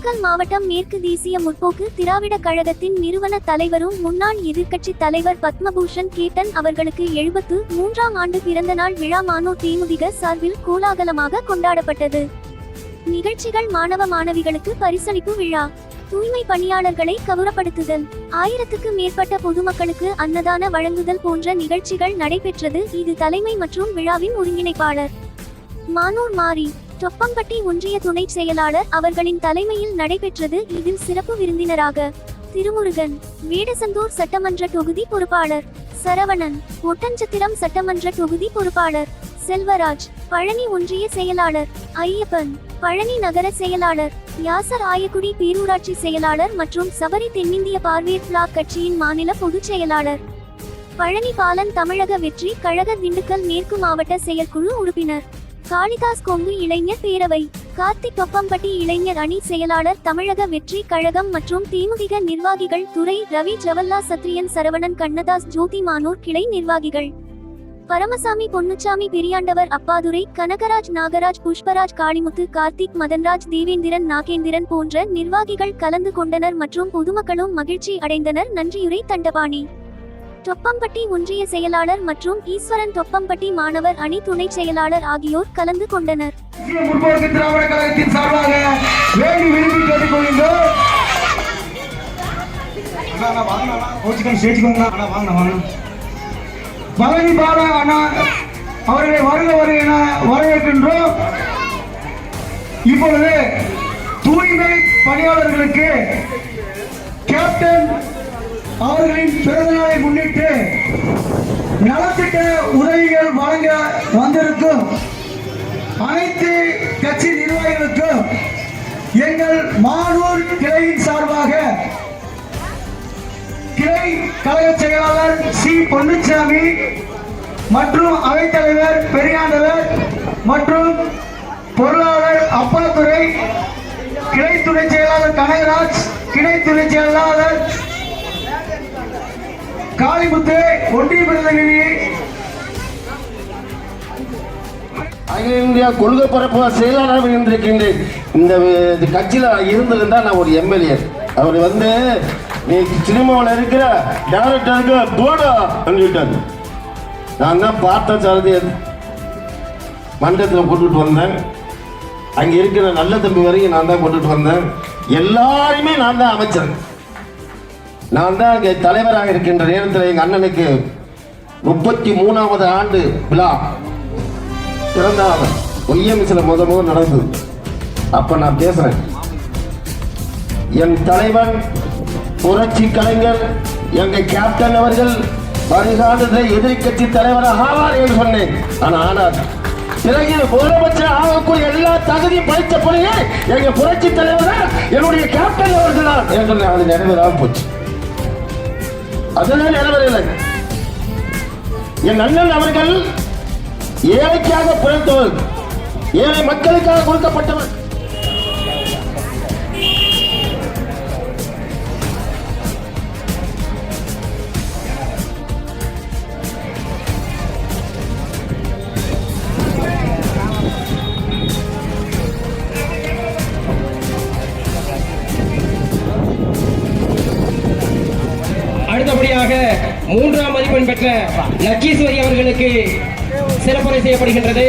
திண்டுக்கல் மாவட்டம் மேற்கு தேசிய முற்போக்கு திராவிட கழகத்தின் நிறுவன தலைவரும் முன்னாள் எதிர்க்கட்சி தலைவர் பத்மபூஷன் கேட்டன் அவர்களுக்கு 73ஆம் ஆண்டு பிறந்த நாள் விழா மானூர் தேமுதிக சார்பில் கோலாகலமாக கொண்டாடப்பட்டது. நிகழ்ச்சிகள் மாணவ மாணவிகளுக்கு பரிசளிப்பு விழா, தூய்மை பணியாளர்களை கௌரவப்படுத்துதல், 1000க்கு மேற்பட்ட பொதுமக்களுக்கு அன்னதான வழங்குதல் போன்ற நிகழ்ச்சிகள் நடைபெற்றது. இது தலைமை மற்றும் விழாவின் ஒருங்கிணைப்பாளர் மானூர் மாரி தொப்பம்பட்டி ஒன்றிய துணை செயலாளர் அவர்களின் தலைமையில் நடைபெற்றது. இதில் சிறப்பு விருந்தினராக திருமுருகன், வேடசந்தூர் சட்டமன்ற தொகுதி பொறுப்பாளர் சரவணன், ஒட்டஞ்சத்திரம் சட்டமன்ற தொகுதி பொறுப்பாளர் செல்வராஜ், பழனி ஒன்றிய செயலாளர் ஐயப்பன், பழனி நகர செயலாளர் யாசர், ஆயக்குடி பேரூராட்சி செயலாளர் மற்றும் சபரி தென்னிந்திய பார்வேர் பிளாக் கட்சியின் மாநில பொதுச் செயலாளர் பழனி பாலன், தமிழக வெற்றி கழக திண்டுக்கல் மேற்கு மாவட்ட செயற்குழு உறுப்பினர் காளிதாஸ், கொங்கு இளைஞர் பேரவை கார்த்திக், தொப்பம்பட்டி இளைஞர் அணி செயலாளர் தமிழக வெற்றி கழகம் மற்றும் தேமுதிக நிர்வாகிகள் துரை, ரவி, ஜவல்லா, சத்ரியன், சரவணன், கண்ணதாஸ், ஜோதி, மானூர் கிளை நிர்வாகிகள் பரமசாமி, பொன்னுச்சாமி, பெரியாண்டவர், அப்பாதுரை, கனகராஜ், நாகராஜ், புஷ்பராஜ், காளிமுத்து, கார்த்திக், மதன்ராஜ், தேவேந்திரன், நாகேந்திரன் போன்ற நிர்வாகிகள் கலந்து கொண்டனர் மற்றும் பொதுமக்களும் மகிழ்ச்சி அடைந்தனர். நன்றியுரை தண்டபாணி தொப்பம்பட்டி ஒன்றிய செயலாளர் மற்றும் ஈஸ்வரன், தொப்பம்பட்டி மாணவர் அணி துணை செயலாளர் ஆகியோர் கலந்து கொண்டனர். பழனி பாலா அண்ணா அவர்களை வருக வருக என வரவேற்கின்றோம். இப்பொழுது தூய்மை பணியாளர்களுக்கு கேப்டன் அவர்களின் பிறந்த நாளை முன்னிட்டு நலத்திட்ட உதவிகள் வழங்க வந்திருக்கும் அனைத்து கட்சி நிர்வாகிகளுக்கும் எங்கள் மானூர் கிளையின் சார்பாக கிளை கழக செயலாளர் சி பொன்னுச்சாமி மற்றும் அவைத்தலைவர் பெரியாண்டவர் மற்றும் பொருளாளர் அப்பாதுரை, கிளை துணை செயலாளர் கனகராஜ், கிளை துணை செயலாளர் காளிமுத்து, ஒன்றிய பிரதிநிதி அகில இந்தியா கொள்கை பரப்பு செயலாளர் இருந்திருக்கின்றேன். இந்த கட்சியில் இருந்திருந்தா நான் ஒரு எம்எல்ஏ. அவர் நீ சினிமாவில் இருக்கிற டைரக்டருக்கு போடா சொல்லிட்டாரு. நான் தான் பார்த்த சாரதி மண்டலத்தில் கொண்டுட்டு வந்தேன். அங்கே இருக்கிற நல்ல தம்பி வரைக்கும் நான் தான் கொண்டுட்டு வந்தேன். எல்லாருமே நான் தான் அமைச்சர். நான் தான் அங்கே தலைவராக இருக்கின்ற நேரத்தில் எங்கள் அண்ணனுக்கு 33வது ஆண்டு விழா பிறந்தாங்க ஒய்எம்சில் முதல் நடந்தது. அப்போ நான் பேசுகிறேன். என் தலைவன் புரட்சி கலைஞர் எங்கள் கேப்டன் அவர்கள் வருகாலத்தை எதிர்கட்சி தலைவராக ஆவார் என்று சொன்னேன். ஆனால் பிறகு முதலமைச்சர் ஆகக்கூடிய எல்லா தகுதியும் படைத்த பிறகு எங்கள் புரட்சி தலைவர் என்னுடைய கேப்டன் அவர்கள் தான் என்று அது நிறைவேறாம போச்சு. அதெல்லாம் நிறைவேறவில்லை. என் அண்ணன் அவர்கள் ஏழைக்காக பிறந்தவர், ஏழை மக்களுக்காக கொடுக்கப்பட்டவர். அடுத்தபடியாக 3ஆம் மதிப்பெண் பெற்ற லக்கீஸ்வரி அவர்களுக்கு சிறப்புரை செய்யப்படுகின்றது.